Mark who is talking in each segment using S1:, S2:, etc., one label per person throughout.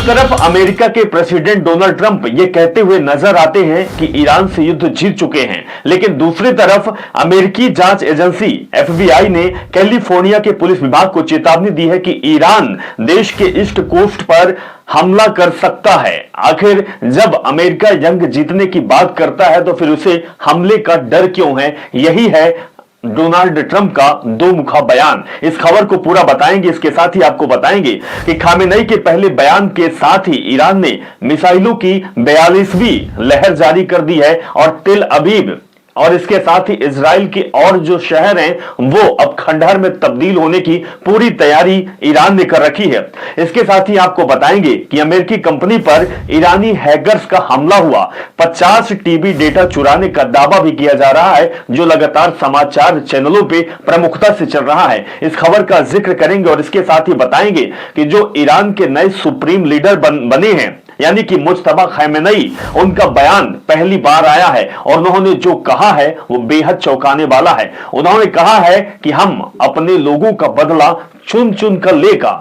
S1: तरफ अमेरिका के president Donald Trump ये कहते हुए नजर आते हैं कि ईरान से युद्ध जीत चुके हैं, लेकिन दूसरी तरफ अमेरिकी जांच एजेंसी एफबीआई ने कैलिफोर्निया के पुलिस विभाग को चेतावनी दी है कि ईरान देश के ईस्ट कोस्ट पर हमला कर सकता है। आखिर जब अमेरिका जंग जीतने की बात करता है तो फिर उसे हमले का डर क्यों है? यही है डोनाल्ड ट्रंप का दो मुखा बयान। इस खबर को पूरा बताएंगे। इसके साथ ही आपको बताएंगे कि खामेनेई के पहले बयान के साथ ही ईरान ने मिसाइलों की 42वीं लहर जारी कर दी है और तेल अवीव और इसके साथ ही इजराइल के और जो शहर हैं वो अब खंडहर में तब्दील होने की पूरी तैयारी ईरान ने कर रखी है। इसके साथ ही आपको बताएंगे कि अमेरिकी कंपनी पर ईरानी हैकर्स का हमला हुआ, 50 टीबी डेटा चुराने का दावा भी किया जा रहा है, जो लगातार समाचार चैनलों पे प्रमुखता से चल रहा है। इस खबर का जिक्र करेंगे और इसके साथ ही बताएंगे कि जो ईरान के नए सुप्रीम लीडर बने हैं यानी कि मुज्तबा खामेनेई, उनका बयान पहली बार आया है और उन्होंने जो कहा है वो बेहद चौंकाने वाला है। उन्होंने कहा है कि हम अपने लोगों का बदला चुन चुन कर लेगा,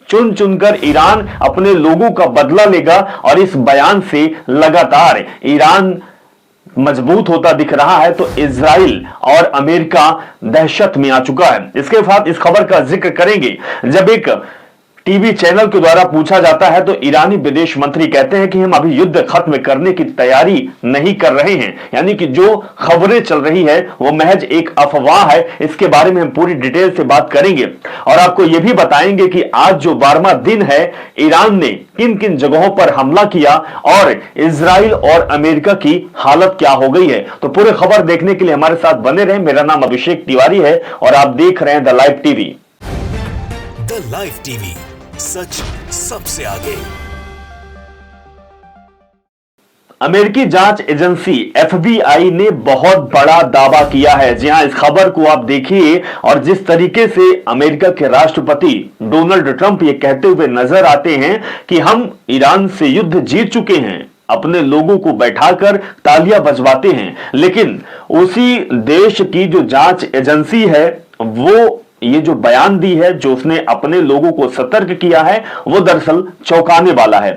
S1: चुन चुनकर ईरान अपने लोगों का बदला लेगा और इस बयान से लगातार ईरान मजबूत होता दिख रहा है तो इजराइल और अमेरिका दहशत में आ चुका है। इसके साथ इस खबर का जिक्र करेंगे। जब एक टीवी चैनल के द्वारा पूछा जाता है तो ईरानी विदेश मंत्री कहते हैं कि हम अभी युद्ध खत्म करने की तैयारी नहीं कर रहे हैं, यानी कि जो खबरें चल रही है वो महज एक अफवाह है। इसके बारे में हम पूरी डिटेल से बात करेंगे और आपको यह भी बताएंगे कि आज जो 12वां दिन है, ईरान ने किन किन जगहों पर हमला किया और इजराइल और अमेरिका की हालत क्या हो गई है। तो पूरे खबर देखने के लिए हमारे साथ बने रहें। मेरा नाम अभिषेक तिवारी है और आप देख रहे हैं the live TV.
S2: The live TV, सच सबसे आगे।
S1: अमेरिकी जांच एजेंसी एफबीआई ने बहुत बड़ा दावा किया है। जी हां, इस खबर को आप देखिए और जिस तरीके से अमेरिका के राष्ट्रपति डोनाल्ड ट्रंप ये कहते हुए नजर आते हैं कि हम ईरान से युद्ध जीत चुके हैं, अपने लोगों को बैठाकर तालियां बजवाते हैं, लेकिन उसी देश की जो जांच एजेंसी है वो ये जो बयान दी है, जो उसने अपने लोगों को सतर्क किया है, वो दरअसल चौंकाने वाला है।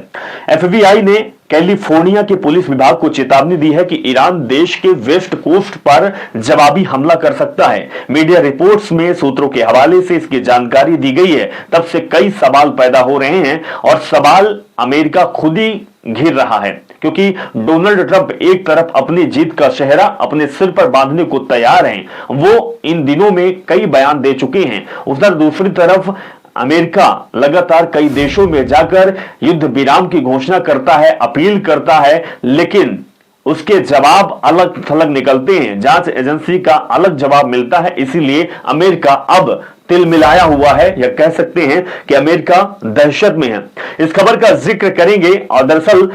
S1: एफबीआई ने कैलिफोर्निया के पुलिस विभाग को चेतावनी दी है कि ईरान देश के वेस्ट कोस्ट पर जवाबी हमला कर सकता है। मीडिया रिपोर्ट्स में सूत्रों के हवाले से इसकी जानकारी दी गई है। तब से कई सवाल पैदा हो रहे हैं और सवाल अमेरिका खुद ही घिर रहा है, क्योंकि डोनाल्ड ट्रंप एक तरफ अपनी जीत का सेहरा अपने सिर पर बांधने को तैयार हैं, वो इन दिनों में कई बयान दे चुके हैं। उधर दूसरी तरफ अमेरिका लगातार कई देशों में जाकर युद्ध विराम की घोषणा करता है, अपील करता है, लेकिन उसके जवाब अलग थलग निकलते हैं। जांच एजेंसी का अलग जवाब मिलता है। इसीलिए अमेरिका अब तिल मिलाया हुआ है, या कह सकते हैं कि अमेरिका दहशत में है। इस खबर का जिक्र करेंगे और दरअसल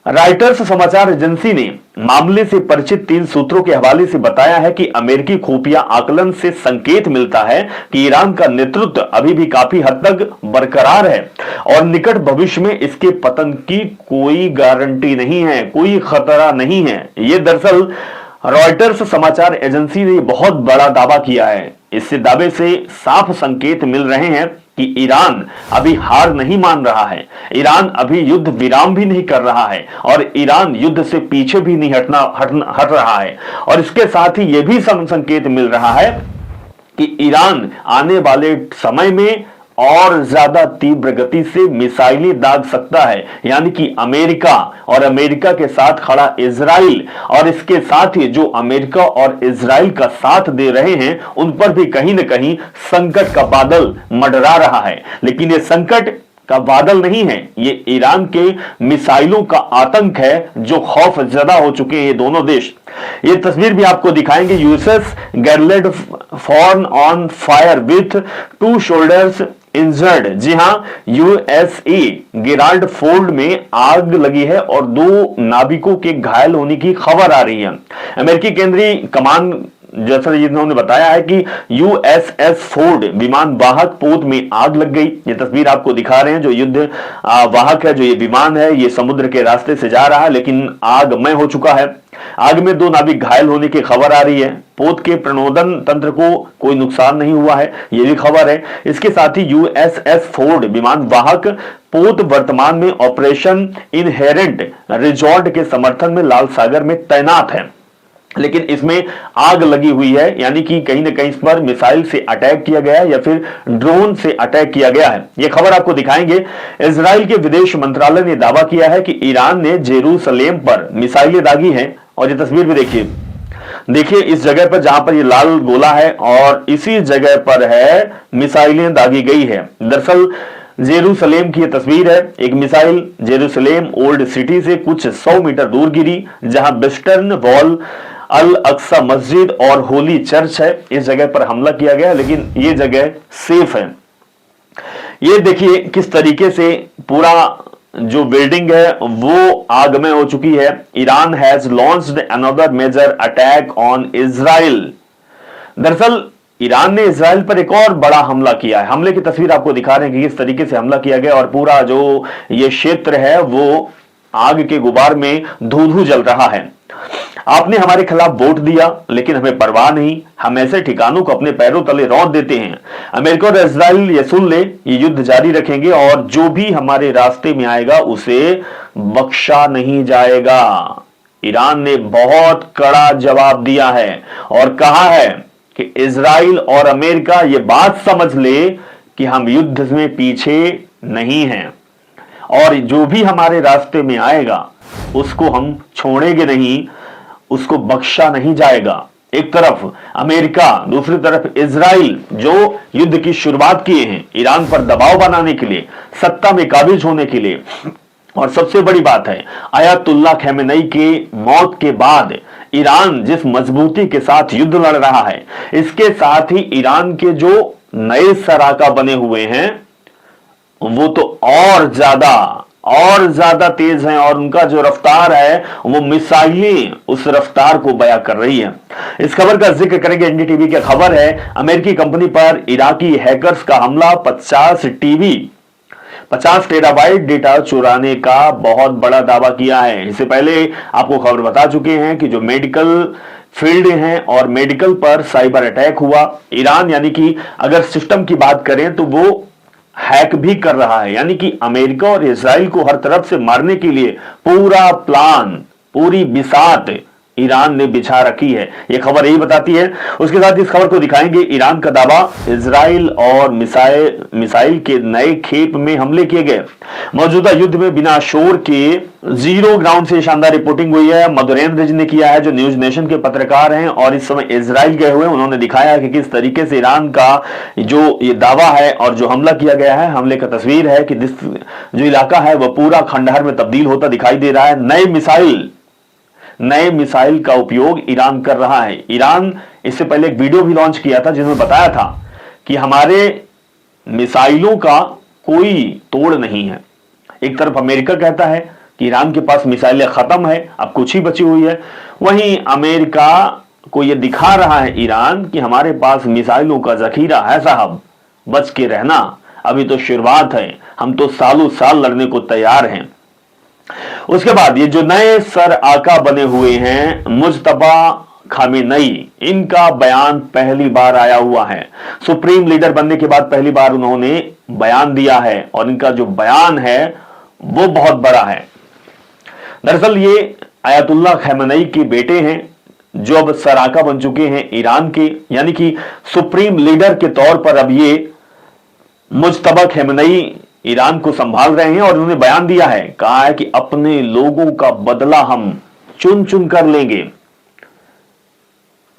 S1: रॉयटर्स समाचार एजेंसी ने मामले से परिचित 3 सूत्रों के हवाले से बताया है कि अमेरिकी खुफिया आकलन से संकेत मिलता है कि ईरान का नेतृत्व अभी भी काफी हद तक बरकरार है और निकट भविष्य में इसके पतन की कोई गारंटी नहीं है, कोई खतरा नहीं है। यह दरअसल रॉयटर्स समाचार एजेंसी ने बहुत बड़ा दावा किया है। इससे दावे से साफ संकेत मिल रहे हैं कि ईरान अभी हार नहीं मान रहा है, ईरान अभी युद्ध विराम भी नहीं कर रहा है और ईरान युद्ध से पीछे भी नहीं हट रहा है। और इसके साथ ही यह भी संकेत मिल रहा है कि ईरान आने वाले समय में और ज्यादा तीव्र गति से मिसाइलें दाग सकता है, यानी कि अमेरिका और अमेरिका के साथ खड़ा इजराइल और इसके साथ ही जो अमेरिका और इजराइल का साथ दे रहे हैं उन पर भी कहीं ना कहीं संकट का बादल मंडरा रहा है। लेकिन ये संकट का बादल नहीं है, ये ईरान के मिसाइलों का आतंक है, जो खौफ ज्यादा हो चुके हैं ये दोनों देश। ये तस्वीर भी आपको दिखाएंगे। USS Gerald Ford on fire with 2 shoulders injured. जी हां, यूएसए गेराल्ड फोर्ड में आग लगी है और 2 नाविकों के घायल होने की खबर आ रही है। अमेरिकी केंद्रीय कमान जैसा इन्होंने बताया है कि यूएसएस फोर्ड विमान वाहक पोत में आग लग गई। ये तस्वीर आपको दिखा रहे हैं। जो युद्ध वाहक है, जो ये विमान है, ये समुद्र के रास्ते से जा रहा है, लेकिन आगमय हो चुका है। आग में 2 नाविक घायल होने की खबर आ रही है। पोत के प्रणोदन तंत्र को कोई नुकसान नहीं हुआ है, ये भी खबर है। इसके साथ ही यूएसएस फोर्ड विमान वाहक पोत वर्तमान में ऑपरेशन इनहेरेंट रिजॉर्ट के समर्थन में लाल सागर में तैनात है, लेकिन इसमें आग लगी हुई है, यानी कि कहीं ना कहीं इस पर मिसाइल से अटैक किया गया है या फिर ड्रोन से अटैक किया गया है। यह खबर आपको दिखाएंगे। इजराइल के विदेश मंत्रालय ने दावा किया है कि ईरान ने जेरूसलेम पर मिसाइलें दागी हैं, और ये तस्वीर भी देखिए इस जगह पर जहां पर ये लाल गोला है और इसी जगह पर है मिसाइलें दागी गई है। दरअसल जेरूसलेम की यह तस्वीर है। एक मिसाइल जेरूसलेम ओल्ड सिटी से कुछ 100 मीटर दूर गिरी, जहां वेस्टर्न वॉल, अल अक्सा मस्जिद और होली चर्च है, इस जगह पर हमला किया गया, लेकिन ये जगह सेफ है। ये देखिए किस तरीके से पूरा जो बिल्डिंग है वो आग में हो चुकी है। Iran has launched another major attack on Israel. दरअसल ईरान ने इजराइल पर एक और बड़ा हमला किया है। हमले की तस्वीर आपको दिखा रहे हैं कि किस तरीके से हमला किया गया, और पूरा जो ये क्षेत्र है वो आग के गुबार में धू-धू जल रहा है। आपने हमारे खिलाफ वोट दिया, लेकिन हमें परवाह नहीं, हम ऐसे ठिकानों को अपने पैरों तले रौंद देते हैं। अमेरिका और इजराइल ये सुन ले, ये युद्ध जारी रखेंगे और जो भी हमारे रास्ते में आएगा उसे बख्शा नहीं जाएगा। ईरान ने बहुत कड़ा जवाब दिया है और कहा है कि इजराइल और अमेरिका ये बात समझ ले कि हम युद्ध में पीछे नहीं हैं, और जो भी हमारे रास्ते में आएगा उसको हम छोड़ेंगे नहीं, उसको बख्शा नहीं जाएगा। एक तरफ अमेरिका, दूसरी तरफ इजराइल जो युद्ध की शुरुआत किए हैं ईरान पर दबाव बनाने के लिए, सत्ता में काबिज होने के लिए। और सबसे बड़ी बात है, आयतुल्लाह खमेनी के मौत के बाद ईरान जिस मजबूती के साथ युद्ध लड़ रहा है, इसके साथ ही ईरान के जो नए सराका बने हुए हैं वो तो और ज्यादा तेज हैं, और उनका जो रफ्तार है वो मिसाइलें उस रफ्तार को बयां कर रही है। इस खबर का जिक्र करेंगे। एनडीटीवी की खबर है, अमेरिकी कंपनी पर इराकी हैकर्स का हमला, 50 टेराबाइट डेटा चुराने का बहुत बड़ा दावा किया है। इससे पहले आपको खबर बता चुके हैं कि जो मेडिकल फील्ड हैं और मेडिकल पर साइबर अटैक हुआ। ईरान यानी कि अगर सिस्टम की बात करें तो वो हैक भी कर रहा है, यानी कि अमेरिका और इजराइल को हर तरफ से मारने के लिए पूरा प्लान, पूरी बिसात ईरान ने बिछा रखी है। यह खबर यही बताती है। उसके साथ इस खबर को दिखाएंगे। ईरान का दावा, इजराइल और मिसाइल के नए खेप में हमले किए गए। मौजूदा युद्ध में बिना शोर के जीरो ग्राउंड से शानदार रिपोर्टिंग हुई है। मधुरेंद्र जी ने किया है, जो न्यूज नेशन के पत्रकार हैं और इस समय इजराइल गए हुए हैं। उन्होंने दिखाया कि किस तरीके से ईरान का जो ये दावा है और जो हमला किया गया है, हमले का तस्वीर है कि जो इलाका है वह पूरा खंडहर में तब्दील होता दिखाई दे रहा है। नए मिसाइल का उपयोग ईरान कर रहा है। ईरान इससे पहले एक वीडियो भी लॉन्च किया था जिसमें बताया था कि हमारे मिसाइलों का कोई तोड़ नहीं है। एक तरफ अमेरिका कहता है कि ईरान के पास मिसाइलें खत्म है, अब कुछ ही बची हुई है, वहीं अमेरिका को यह दिखा रहा है ईरान कि हमारे पास मिसाइलों का जखीरा है साहब, बच के रहना, अभी तो शुरुआत है, हम तो सालों साल लड़ने को तैयार हैं। उसके बाद ये जो नए सर आका बने हुए हैं मुज्तबा खामेनेई, इनका बयान पहली बार आया हुआ है। सुप्रीम लीडर बनने के बाद पहली बार उन्होंने बयान दिया है और इनका जो बयान है वो बहुत बड़ा है। दरअसल ये आयतुल्लाह खमेनी के बेटे हैं जो अब सर आका बन चुके हैं ईरान के, यानी कि सुप्रीम लीडर के तौर पर अब ये मुज्तबा खमेनी ईरान को संभाल रहे हैं। और उन्होंने बयान दिया है, कहा है कि अपने लोगों का बदला हम चुन चुन कर लेंगे।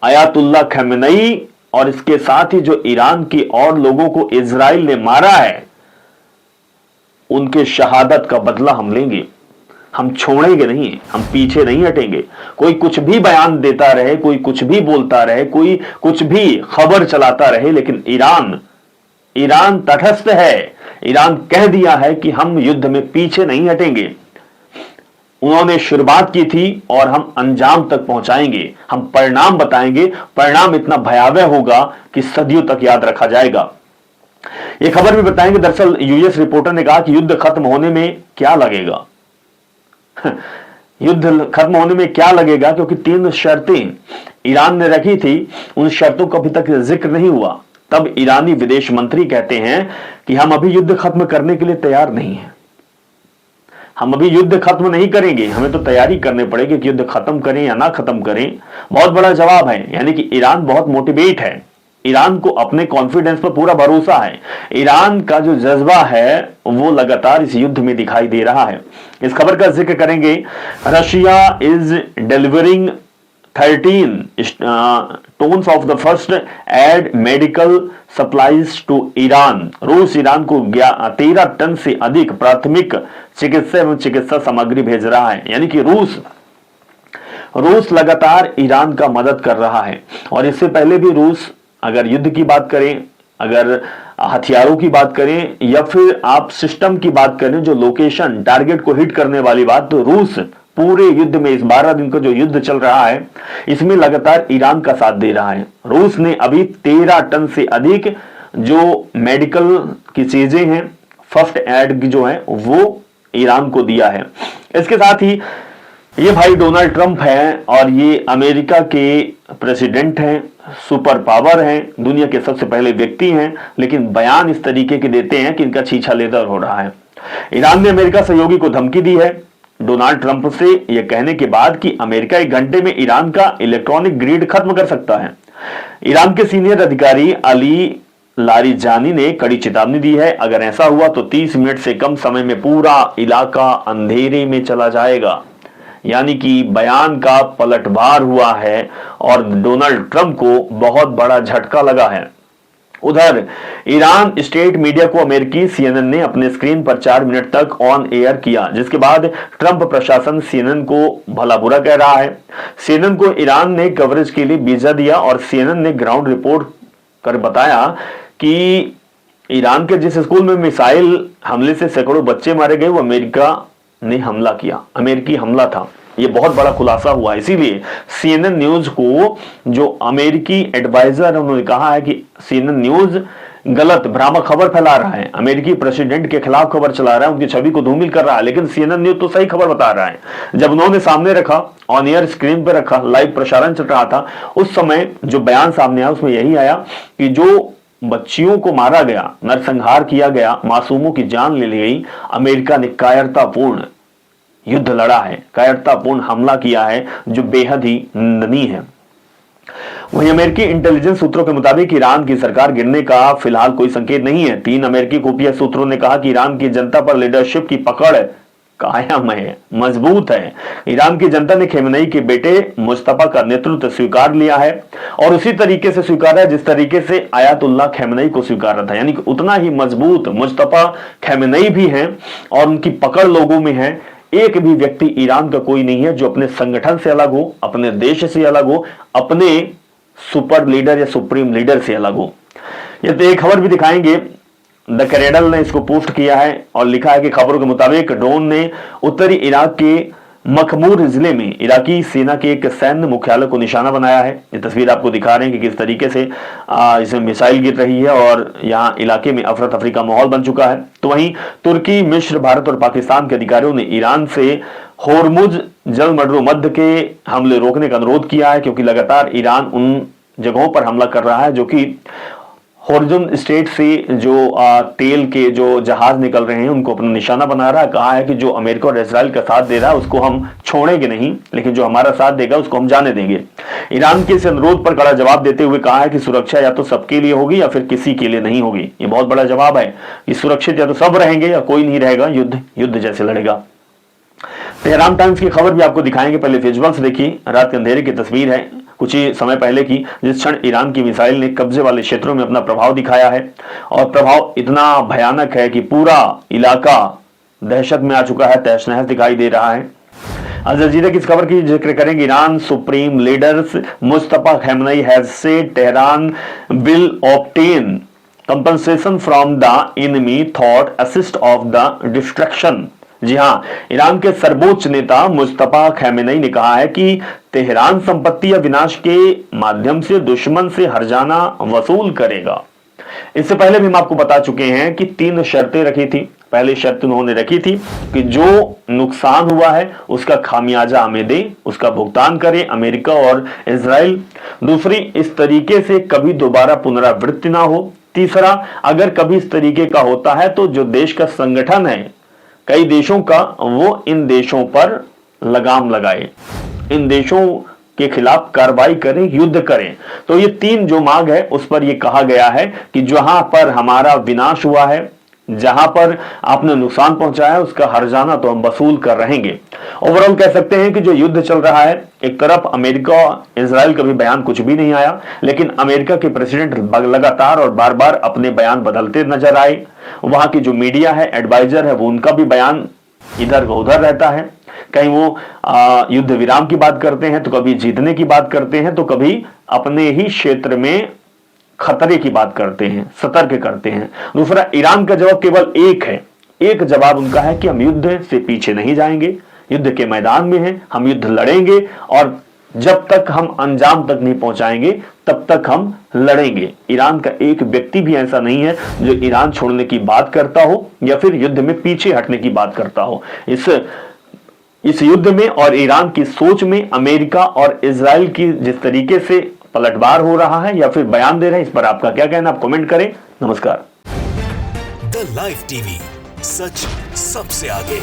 S1: आयतुल्लाह खमेनी और इसके साथ ही जो ईरान के और लोगों को इजराइल ने मारा है, उनके शहादत का बदला हम लेंगे, हम छोड़ेंगे नहीं, हम पीछे नहीं हटेंगे। कोई कुछ भी बयान देता रहे, कोई कुछ भी बोलता रहे, कोई कुछ भी खबर चलाता रहे, लेकिन ईरान तटस्थ है। ईरान कह दिया है कि हम युद्ध में पीछे नहीं हटेंगे। उन्होंने शुरुआत की थी और हम अंजाम तक पहुंचाएंगे, हम परिणाम बताएंगे। परिणाम इतना भयावह होगा कि सदियों तक याद रखा जाएगा। यह खबर भी बताएंगे। दरअसल यूएस रिपोर्टर ने कहा कि युद्ध खत्म होने में क्या लगेगा युद्ध खत्म होने में क्या लगेगा, क्योंकि 3 शर्तें ईरान ने रखी थी, उन शर्तों का अभी तक जिक्र नहीं हुआ। तब ईरानी विदेश मंत्री कहते हैं कि हम अभी युद्ध खत्म करने के लिए तैयार नहीं हैं, हम अभी युद्ध खत्म नहीं करेंगे, हमें तो तैयारी करनी पड़ेगी कि युद्ध खत्म करें या ना खत्म करें। बहुत बड़ा जवाब है, यानी कि ईरान बहुत मोटिवेट है, ईरान को अपने कॉन्फिडेंस पर पूरा भरोसा है। ईरान का जो जज्बा है वो लगातार इस युद्ध में दिखाई दे रहा है। इस खबर का जिक्र करेंगे, Russia is delivering 13 tons of the first aid medical supplies to Iran. रूस ईरान को 13 टन से अधिक प्राथमिक चिकित्सा एवं चिकित्सा सामग्री भेज रहा है। यानी कि रूस लगातार ईरान का मदद कर रहा है। और इससे पहले भी रूस, अगर युद्ध की बात करें, अगर हथियारों की बात करें, या फिर आप सिस्टम की बात करें, जो लोकेशन टारगेट को हिट करने वाली बात, तो रूस पूरे युद्ध में, इस 12 दिन का जो युद्ध चल रहा है, इसमें लगातार ईरान का साथ दे रहा है। रूस ने अभी 13 टन से अधिक जो मेडिकल की चीजें हैं, फर्स्ट एड की जो है, वो ईरान को दिया है। इसके साथ ही ये भाई डोनाल्ड ट्रंप हैं और ये अमेरिका के प्रेसिडेंट हैं, सुपर पावर हैं, दुनिया के सबसे पहले व्यक्ति हैं, लेकिन बयान इस तरीके के देते हैं कि इनका छीछा लेदर हो रहा है। ईरान ने अमेरिका सहयोगी को धमकी दी है डोनाल्ड ट्रंप से यह कहने के बाद कि अमेरिका 1 घंटे में ईरान का इलेक्ट्रॉनिक ग्रिड खत्म कर सकता है। ईरान के सीनियर अधिकारी अली लारिजानी ने कड़ी चेतावनी दी है, अगर ऐसा हुआ तो 30 मिनट से कम समय में पूरा इलाका अंधेरे में चला जाएगा। यानी कि बयान का पलटवार हुआ है और डोनाल्ड ट्रंप को बहुत बड़ा झटका लगा है। उधर ईरान स्टेट मीडिया को अमेरिकी सीएनएन ने अपने स्क्रीन पर 4 मिनट तक ऑन एयर किया, जिसके बाद ट्रंप प्रशासन सीएनएन को भला बुरा कह रहा है। सीएनएन को ईरान ने कवरेज के लिए वीजा दिया और सीएनएन ने ग्राउंड रिपोर्ट कर बताया कि ईरान के जिस स्कूल में मिसाइल हमले से सैकड़ों बच्चे मारे गए, वो अमेरिका ने हमला किया, अमेरिकी हमला था। ये बहुत बड़ा खुलासा हुआ। इसीलिए सीएनएन न्यूज को जो अमेरिकी एडवाइजर है, उन्होंने कहा है कि सीएनएन न्यूज गलत भ्रामक खबर फैला रहा है, अमेरिकी प्रेसिडेंट के खिलाफ खबर चला रहा है, उनकी छवि को धूमिल कर रहा है, लेकिन सीएनएन न्यूज तो सही खबर बता रहा है। जब उन्होंने सामने रखा, ऑन एयर स्क्रीन पर रखा, लाइव प्रसारण चल रहा था, उस समय जो बयान सामने आया उसमें यही आया कि जो बच्चियों को मारा गया, नरसंहार किया गया, मासूमों की जान ले ली गई, अमेरिका ने कायरतापूर्ण युद्ध लड़ा है, कायरतापूर्ण हमला किया है, जो बेहद ही निंदनीय है। वहीं अमेरिकी इंटेलिजेंस सूत्रों के मुताबिक ईरान की सरकार गिरने का फिलहाल कोई संकेत नहीं है। 3 अमेरिकी खुफिया सूत्रों ने कहा कि ईरान की जनता पर लीडरशिप की पकड़ कायम है, मजबूत है। ईरान की जनता ने खेमेनेई के बेटे मुस्तफा का नेतृत्व स्वीकार लिया है और उसी तरीके से स्वीकारा है जिस तरीके से आयतुल्लाह खेमेनेई को स्वीकारा था। यानी कि उतना ही मजबूत मुस्तफा खेमेनेई भी हैं और उनकी पकड़ लोगों में है। एक भी व्यक्ति ईरान का कोई नहीं है जो अपने संगठन से अलग हो, अपने देश से अलग हो, अपने सुपर लीडर या सुप्रीम लीडर से अलग हो। ये तो एक खबर भी दिखाएंगे, द करेडल ने इसको पोस्ट किया है और लिखा है कि खबरों के मुताबिक ड्रोन ने उत्तरी इराक के मखमूर जिले में इराकी सेना के एक सैन्य मुख्यालय को निशाना बनाया है। ये तस्वीर आपको दिखा रहे हैं कि किस तरीके से इसमें मिसाइल गिर रही है और यहाँ इलाके में अफरा तफरी का माहौल बन चुका है। तो वहीं तुर्की, मिस्र, भारत और पाकिस्तान के अधिकारियों ने ईरान से होर्मुज जलमर्रो मध्य के हमले रोकने का अनुरोध किया है, क्योंकि लगातार ईरान उन जगहों पर हमला कर रहा है जो कि हॉर्मुज स्ट्रेट से जो तेल के जो जहाज निकल रहे हैं उनको अपना निशाना बना रहा है। कहा है कि जो अमेरिका और इजराइल का साथ दे रहा है उसको हम छोड़ेंगे नहीं, लेकिन जो हमारा साथ देगा उसको हम जाने देंगे। ईरान के इस अनुरोध पर कड़ा जवाब देते हुए कहा है कि सुरक्षा या तो सबके लिए होगी या फिर किसी के लिए नहीं होगी। ये बहुत बड़ा जवाब है कि सुरक्षित या तो सब रहेंगे या कोई नहीं रहेगा, युद्ध जैसे लड़ेगा। तेहरान टाइम्स की खबर भी आपको दिखाएंगे, पहले विजुअल्स देखिए। रात के अंधेरे की तस्वीर है कुछ ही समय पहले की, जिस क्षण ईरान की मिसाइल ने कब्जे वाले क्षेत्रों में अपना प्रभाव दिखाया है और प्रभाव इतना भयानक है कि पूरा इलाका दहशत में आ चुका है, तहस नहस दिखाई दे रहा है। अल जजीरा की इस खबर की जिक्र करेंगे, Iran supreme leaders Mustafa Khamenei has said Tehran will obtain compensation from the enemy thought assist of the destruction. जी हाँ, ईरान के सर्वोच्च नेता मुस्तफा खेमेनेई ने कहा है कि तेहरान संपत्ति या विनाश के माध्यम से दुश्मन से हर्जाना वसूल करेगा। इससे पहले भी हम आपको बता चुके हैं कि 3 शर्तें रखी थी। पहली शर्त उन्होंने रखी थी कि जो नुकसान हुआ है उसका खामियाजा हमें दे, उसका भुगतान करे अमेरिका और इजराइल। दूसरी, इस तरीके से कभी दोबारा पुनरावृत्ति ना हो। तीसरा, अगर कभी इस तरीके का होता है तो जो देश का संगठन है कई देशों का वो इन देशों पर लगाम लगाए, इन देशों के खिलाफ कार्रवाई करें, युद्ध करें। तो ये 3 जो मांग है उस पर ये कहा गया है कि जहां पर हमारा विनाश हुआ है, जहां पर आपने नुकसान पहुंचाया है, उसका हर्जाना तो हम वसूल कर रहेंगे। ओवरऑल कह सकते हैं कि जो युद्ध चल रहा है, एक तरफ अमेरिका इजराइल का भी बयान कुछ भी नहीं आया, लेकिन अमेरिका के प्रेसिडेंट लगातार और बार बार अपने बयान बदलते नजर आए। वहां की जो मीडिया है, एडवाइजर है, वो उनका भी बयान इधर उधर रहता है। कहीं वो युद्ध विराम की बात करते हैं, तो कभी जीतने की बात करते हैं, तो कभी अपने ही क्षेत्र में खतरे की बात करते हैं, सतर्क करते हैं। दूसरा, ईरान का जवाब केवल एक है, एक जवाब उनका है कि हम युद्ध से पीछे नहीं जाएंगे, युद्ध के मैदान में हैं, हम युद्ध लड़ेंगे और जब तक हम अंजाम तक नहीं पहुंचाएंगे तब तक हम लड़ेंगे। ईरान का एक व्यक्ति भी ऐसा नहीं है जो ईरान छोड़ने की बात करता हो या फिर युद्ध में पीछे हटने की बात करता हो। इस युद्ध में और ईरान की सोच में अमेरिका और इजराइल की जिस तरीके से पलटवार हो रहा है या फिर बयान दे रहे हैं, इस पर आपका क्या कहना, आप कमेंट करें। नमस्कार।
S2: द लाइव टीवी, सच सबसे आगे।